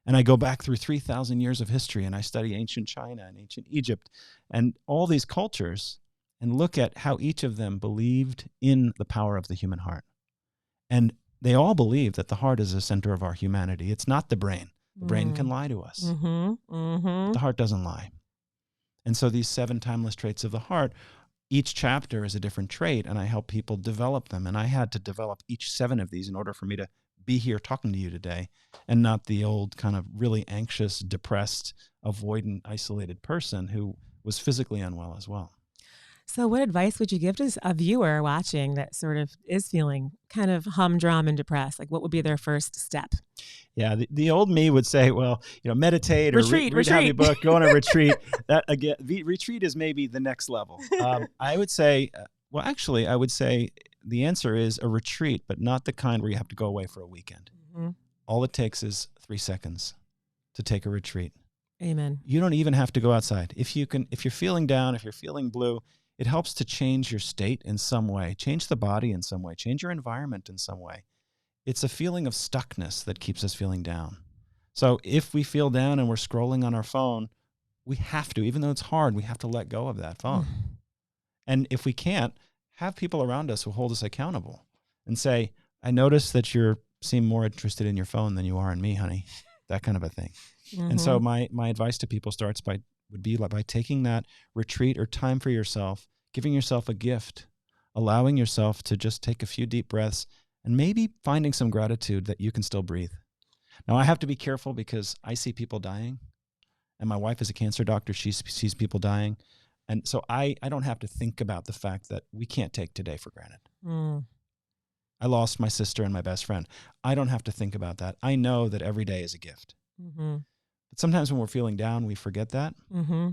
And I go back through 3,000 years of history, and I study ancient China and ancient Egypt and all these cultures, and look at how each of them believed in the power of the human heart. And they all believe that the heart is the center of our humanity. It's not the brain. The brain can lie to us. The heart doesn't lie. And so these 7 timeless traits of the heart, each chapter is a different trait, and I help people develop them. And I had to develop each 7 of these in order for me to be here talking to you today, and not the old kind of really anxious, depressed, avoidant, isolated person who was physically unwell as well. So what advice would you give to a viewer watching that sort of is feeling kind of humdrum and depressed? Like, what would be their first step? Yeah, the old me would say, well, meditate or Retreat. have your book, go on a retreat. That again, retreat is maybe the next level. I would say, I would say the answer is a retreat, but not the kind where you have to go away for a weekend. All it takes is 3 seconds to take a retreat. Amen. You don't even have to go outside. If you're feeling down, if you're feeling blue, it helps to change your state in some way, change the body in some way, change your environment in some way. It's a feeling of stuckness that keeps us feeling down. So if we feel down and we're scrolling on our phone, we have to, even though it's hard, we have to let go of that phone. And if we can't, have people around us who hold us accountable and say, I notice that you seem more interested in your phone than you are in me, honey. That kind of a thing. And so my advice to people would be by taking that retreat or time for yourself, giving yourself a gift, allowing yourself to just take a few deep breaths, and maybe finding some gratitude that you can still breathe. Now, I have to be careful because I see people dying, and my wife is a cancer doctor. She sees people dying. And so I don't have to think about the fact that we can't take today for granted. Mm. I lost my sister and my best friend. I don't have to think about that. I know that every day is a gift. Mm-hmm. But sometimes when we're feeling down, we forget that. Mm-hmm.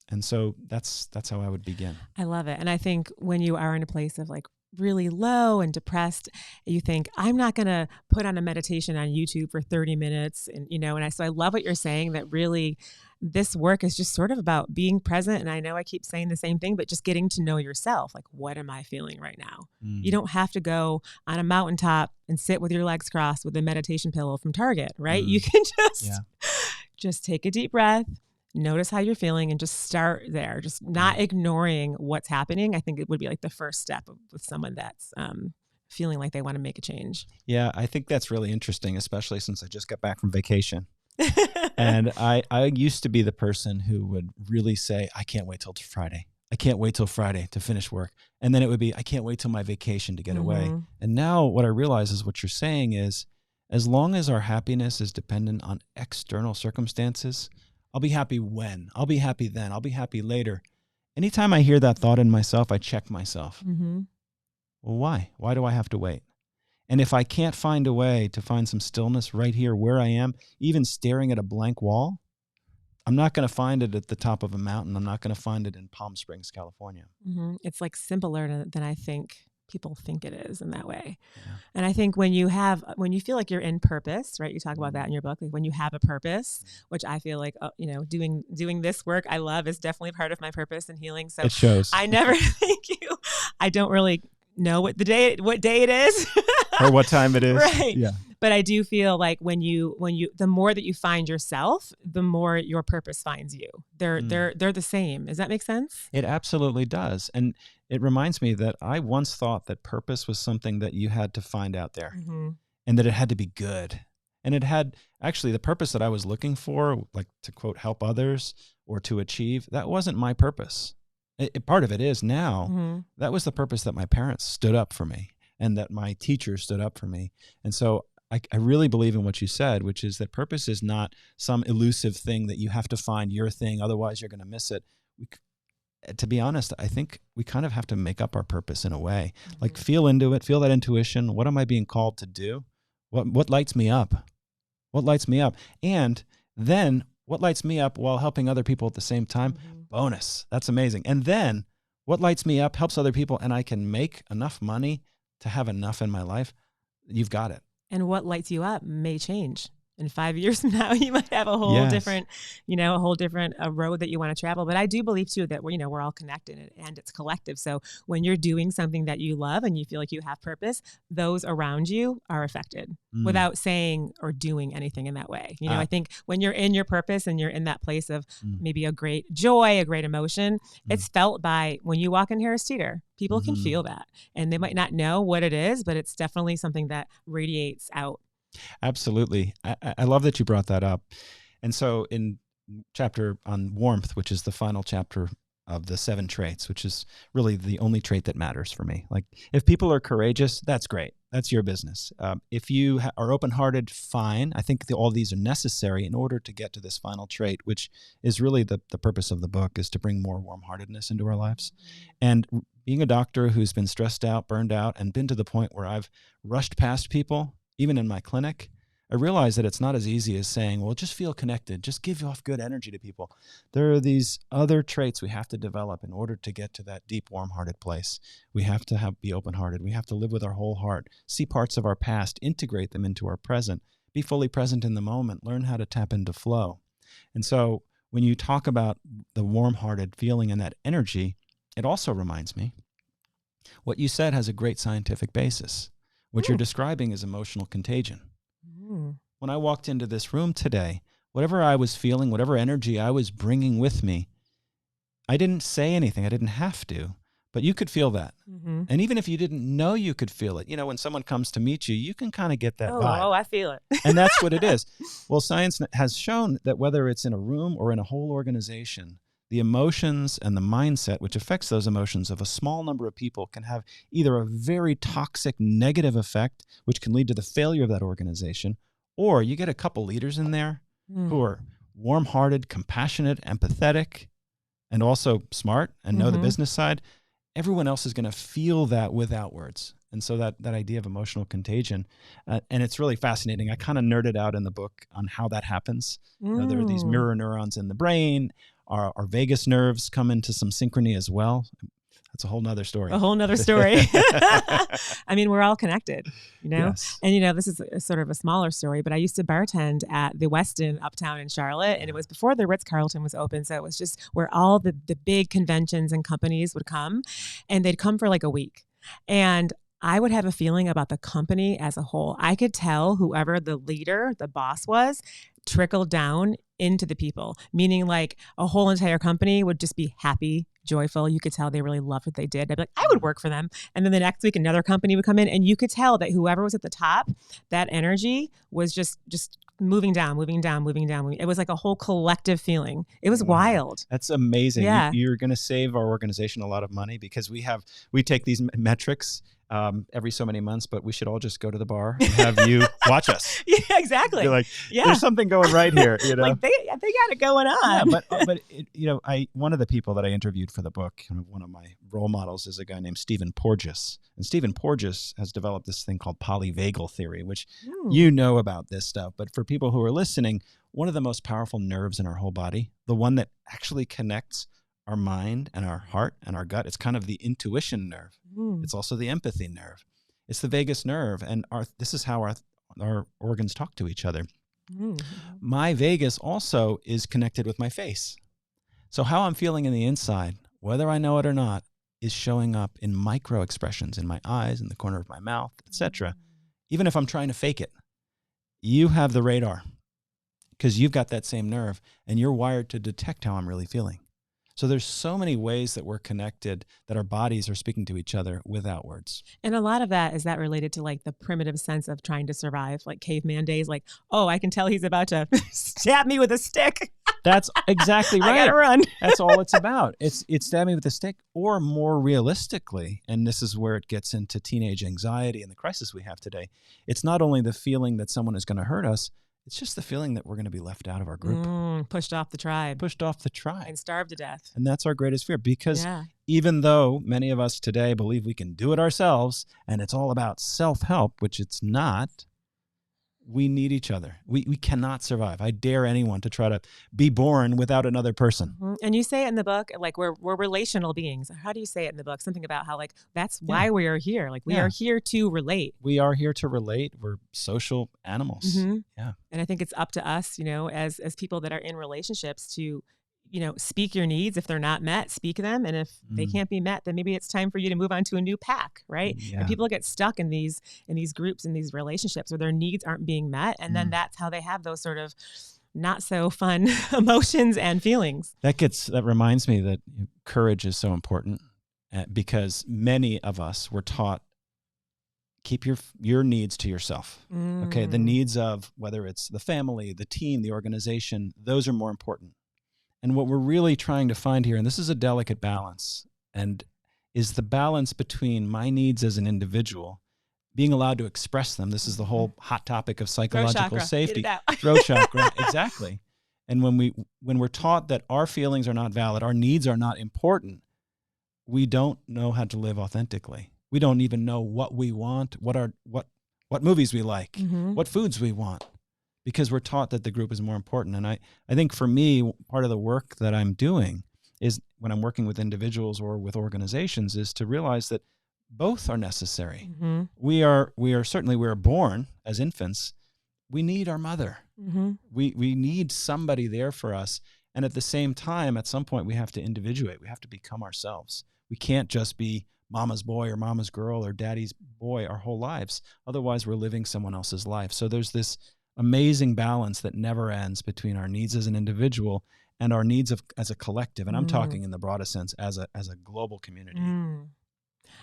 And so that's how I would begin. I love it. And I think when you are in a place of like really low and depressed, you think, I'm not going to put on a meditation on YouTube for 30 minutes. And, so I love what you're saying, that really this work is just sort of about being present. And I know I keep saying the same thing, but just getting to know yourself. Like, what am I feeling right now? You don't have to go on a mountaintop and sit with your legs crossed with a meditation pillow from Target, right? You can just take a deep breath, notice how you're feeling, and just start there. Just not ignoring what's happening. I think it would be like the first step with someone that's feeling like they want to make a change. Yeah, I think that's really interesting, especially since I just got back from vacation. And I used to be the person who would really say, I can't wait till Friday. I can't wait till Friday to finish work. And then it would be, I can't wait till my vacation to get away. And now what I realize is what you're saying is, as long as our happiness is dependent on external circumstances, I'll be happy when, I'll be happy then, I'll be happy later. Anytime I hear that thought in myself, I check myself. Well, why? Why do I have to wait? And if I can't find a way to find some stillness right here where I am, even staring at a blank wall, I'm not going to find it at the top of a mountain. I'm not going to find it in Palm Springs, California. It's like simpler than I think people think it is in that way. And I think when you feel like you're in purpose, right? You talk about that in your book, like when you have a purpose, which I feel like, doing this work I love is definitely part of my purpose and healing. So it shows. I never I don't really know what day it is or what time it is. Right. Yeah. But I do feel like when you the more that you find yourself, the more your purpose finds you. They're the same. Does that make sense? It absolutely does. And it reminds me that I once thought that purpose was something that you had to find out there and that it had to be good. And it had actually the purpose that I was looking for, like to quote, help others or to achieve. That wasn't my purpose. Part of it is now. That was the purpose that my parents stood up for me and that my teachers stood up for me. And so I really believe in what you said, which is that purpose is not some elusive thing that you have to find your thing, otherwise you're going to miss it. To be honest, I think we kind of have to make up our purpose in a way, like feel into it, feel that intuition. What am I being called to do? What lights me up? What lights me up? And then what lights me up while helping other people at the same time? Bonus. That's amazing. And then what lights me up helps other people, and I can make enough money to have enough in my life. You've got it. And what lights you up may change. In 5 years from now, you might have a whole different, road that you want to travel. But I do believe too that we're all connected and it's collective. So when you're doing something that you love and you feel like you have purpose, those around you are affected without saying or doing anything in that way. I think when you're in your purpose and you're in that place of maybe a great joy, a great emotion, it's felt by when you walk in Harris Teeter. People can feel that, and they might not know what it is, but it's definitely something that radiates out. Absolutely. I love that you brought that up. And so in chapter on warmth, which is the final chapter of the 7 traits, which is really the only trait that matters for me. Like if people are courageous, that's great. That's your business. If you are open-hearted, fine. I think all these are necessary in order to get to this final trait, which is really the purpose of the book, is to bring more warm-heartedness into our lives. And being a doctor who's been stressed out, burned out, and been to the point where I've rushed past people, even in my clinic, I realize that it's not as easy as saying, well, just feel connected, just give off good energy to people. There are these other traits we have to develop in order to get to that deep, warm-hearted place. We have to be open-hearted. We have to live with our whole heart, see parts of our past, integrate them into our present, be fully present in the moment, learn how to tap into flow. And so when you talk about the warm-hearted feeling and that energy, it also reminds me what you said has a great scientific basis. What you're describing is emotional contagion. When I walked into this room today, whatever I was feeling, whatever energy I was bringing with me, I didn't say anything. I didn't have to, but you could feel that. And even if you didn't know you could feel it, when someone comes to meet you, you can kind of get that vibe. Oh, I feel it. And that's what it is. Well, science has shown that whether it's in a room or in a whole organization, the emotions and the mindset, which affects those emotions of a small number of people, can have either a very toxic negative effect, which can lead to the failure of that organization, Or you get a couple leaders in there who are warm-hearted, compassionate, empathetic, and also smart and know the business side. Everyone else is going to feel that without words. And so that idea of emotional contagion, and it's really fascinating. I kind of nerded out in the book on how that happens. You know, there are these mirror neurons in the brain. Our vagus nerves come into some synchrony as well. That's a whole nother story. A whole nother story. I mean, we're all connected, you know? Yes. And, you know, this is sort of a smaller story, but I used to bartend at the Westin uptown in Charlotte, and it was before the Ritz-Carlton was open. So it was just where all the big conventions and companies would come, and they'd come for like a week. And I would have a feeling about the company as a whole. I could tell whoever the leader, the boss was, trickled down into the people, meaning like a whole entire company would just be happy, joyful. You could tell they really loved what they did. I'd be like, I would work for them. And then the next week, another company would come in, and you could tell that whoever was at the top, that energy was just moving down. It was like a whole collective feeling. It was wild. That's amazing. Yeah. You're going to save our organization a lot of money because we take these metrics every so many months, but we should all just go to the bar and have you watch us. Yeah, exactly. You're like, there's something going right here. You know, like they got it going on. Yeah, but you know, one of the people that I interviewed for the book, one of my role models, is a guy named Stephen Porges, and Stephen Porges has developed this thing called polyvagal theory, which you know about this stuff. But for people who are listening, one of the most powerful nerves in our whole body, the one that actually connects our mind and our heart and our gut. It's kind of the intuition nerve. It's also the empathy nerve. It's the vagus nerve. And this is how our organs talk to each other. My vagus also is connected with my face. So how I'm feeling in the inside, whether I know it or not, is showing up in micro expressions in my eyes, in the corner of my mouth, etc. Even if I'm trying to fake it, you have the radar because you've got that same nerve and you're wired to detect how I'm really feeling. So there's so many ways that we're connected, that our bodies are speaking to each other without words. And a lot of that, is that related to like the primitive sense of trying to survive, like caveman days, like, oh, I can tell he's about to stab me with a stick. That's exactly right. I gotta run. That's all it's about. It's stab me with a stick, or more realistically, and this is where it gets into teenage anxiety and the crisis we have today. It's not only the feeling that someone is going to hurt us, it's just the feeling that we're going to be left out of our group. Pushed off the tribe. And starved to death. And that's our greatest fear, because even though many of us today believe we can do it ourselves and it's all about self-help, which it's not, we need each other. We cannot survive. I dare anyone to try to be born without another person. And you say it in the book, like we're relational beings. How do you say it in the book? Something about how like that's why we are here. Like we are here to relate. We are here to relate. We're social animals. Yeah. And I think it's up to us, you know, as people that are in relationships to, you know, speak your needs. If they're not met, speak them. And if they can't be met, then maybe it's time for you to move on to a new pack, right? Yeah. And people get stuck in these groups, in these relationships where their needs aren't being met. And then that's how they have those sort of not so fun emotions and feelings. That reminds me that courage is so important, because many of us were taught, keep your needs to yourself. Okay. The needs of whether it's the family, the team, the organization, those are more important. And what we're really trying to find here, and this is a delicate balance, and is the balance between my needs as an individual, being allowed to express them. This is the whole hot topic of psychological safety. Throat chakra, exactly. And when we're taught that our feelings are not valid, our needs are not important, we don't know how to live authentically. We don't even know what we want, what movies we like, what foods we want, because we're taught that the group is more important. And I think for me, part of the work that I'm doing is, when I'm working with individuals or with organizations, is to realize that both are necessary. We are born as infants. We need our mother. We need somebody there for us. And at the same time, at some point, we have to individuate. We have to become ourselves. We can't just be mama's boy or mama's girl or daddy's boy our whole lives. Otherwise, we're living someone else's life. So there's this amazing balance that never ends between our needs as an individual and our needs as a collective. And I'm talking in the broadest sense as a global community.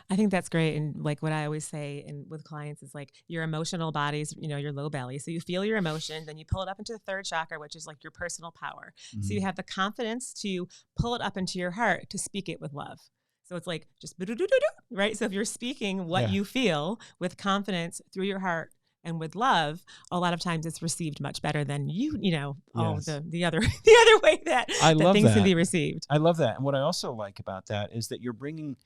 I think that's great. And like what I always say with clients is like your emotional body's, you know, your low belly. So you feel your emotion, then you pull it up into the third chakra, which is like your personal power. So you have the confidence to pull it up into your heart, to speak it with love. So it's like just right. So if you're speaking what you feel with confidence through your heart, and with love, a lot of times it's received much better than all Yes. the other the other way that, I love things can that. be received. I love that. And what I also like about that is that you're bringing,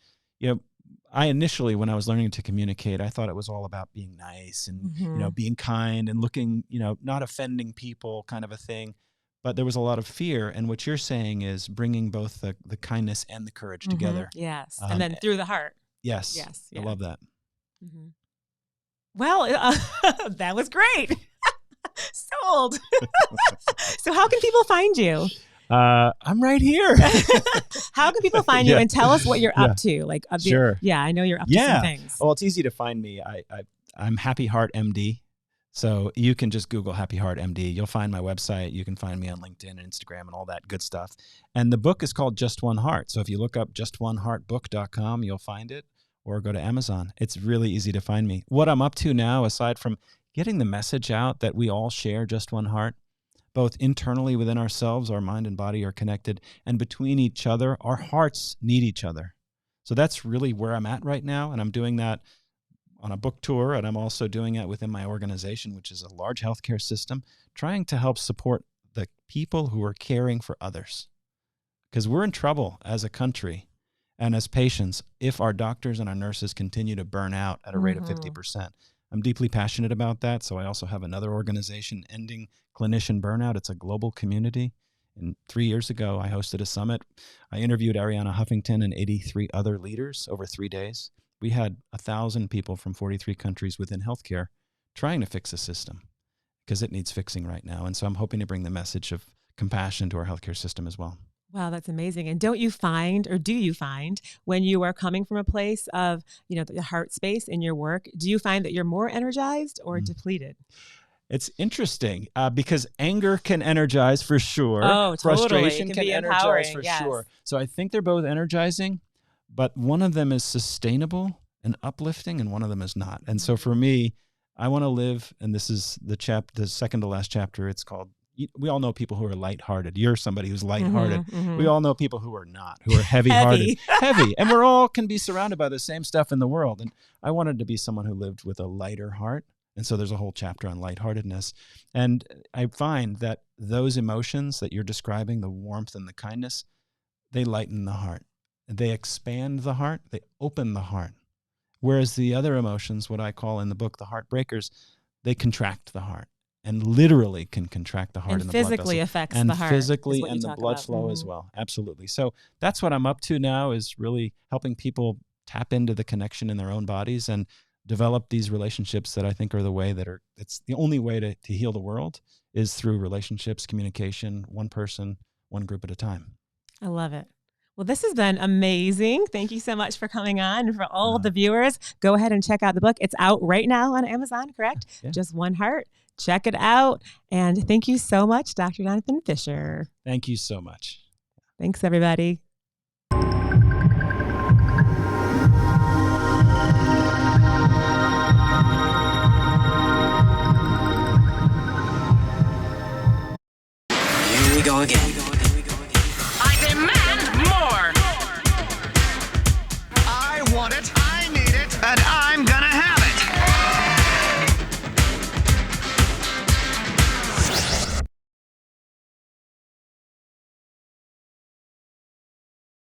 I initially, when I was learning to communicate, I thought it was all about being nice and, being kind and looking, not offending people kind of a thing. But there was a lot of fear. And what you're saying is bringing both the kindness and the courage together. Yes. And then through the heart. Yes. Yes. I love that. Mm-hmm. Well, that was great. Sold. So how can people find you? I'm right here. How can people find you Yeah. and tell us what you're up to? Like, Sure. Yeah, I know you're up to some things. Well, it's easy to find me. I'm Happy Heart MD. So you can just Google Happy Heart MD. You'll find my website. You can find me on LinkedIn and Instagram and all that good stuff. And the book is called Just One Heart. So if you look up justoneheartbook.com, you'll find it, or go to Amazon. It's really easy to find me. What I'm up to now, aside from getting the message out that we all share just one heart, both internally within ourselves, our mind and body are connected, and between each other, our hearts need each other. So that's really where I'm at right now. And I'm doing that on a book tour, and I'm also doing it within my organization, which is a large healthcare system, trying to help support the people who are caring for others. Because we're in trouble as a country and as patients if our doctors and our nurses continue to burn out at a rate of 50%. I'm deeply passionate about that. So I also have another organization, Ending Clinician Burnout. It's a global community. And 3 years ago, I hosted a summit. I interviewed Arianna Huffington and 83 other leaders over 3 days. We had 1,000 people from 43 countries within healthcare trying to fix the system because it needs fixing right now. And so I'm hoping to bring the message of compassion to our healthcare system as well. Wow, that's amazing. And do you find when you are coming from a place of, the heart space in your work, do you find that you're more energized or depleted? It's interesting because anger can energize for sure. Oh, totally. Frustration It can be energize empowering, for yes. sure. So I think they're both energizing, but one of them is sustainable and uplifting and one of them is not. And so for me, I want to live, and this is the second to last chapter. It's called, we all know people who are lighthearted. You're somebody who's lighthearted. We all know people who are not, who are heavy-hearted. Heavy. And we're all can be surrounded by the same stuff in the world. And I wanted to be someone who lived with a lighter heart. And so there's a whole chapter on lightheartedness. And I find that those emotions that you're describing, the warmth and the kindness, they lighten the heart. They expand the heart. They open the heart. Whereas the other emotions, what I call in the book, the heartbreakers, they contract the heart and literally can contract the heart and and the blood physically vessels. affects And the heart. physically is what you and the talk blood about. flow as well. Absolutely. So that's what I'm up to now, is really helping people tap into the connection in their own bodies and develop these relationships that I think are the way it's the only way to heal the world is through relationships, communication, one person, one group at a time. I love it. Well, this has been amazing. Thank you so much for coming on. And for all the viewers, go ahead and check out the book. It's out right now on Amazon, correct? Yeah. Just One Heart. Check it out. And thank you so much, Dr. Jonathan Fisher. Thank you so much. Thanks, everybody. Here we go again. I demand more. I want it.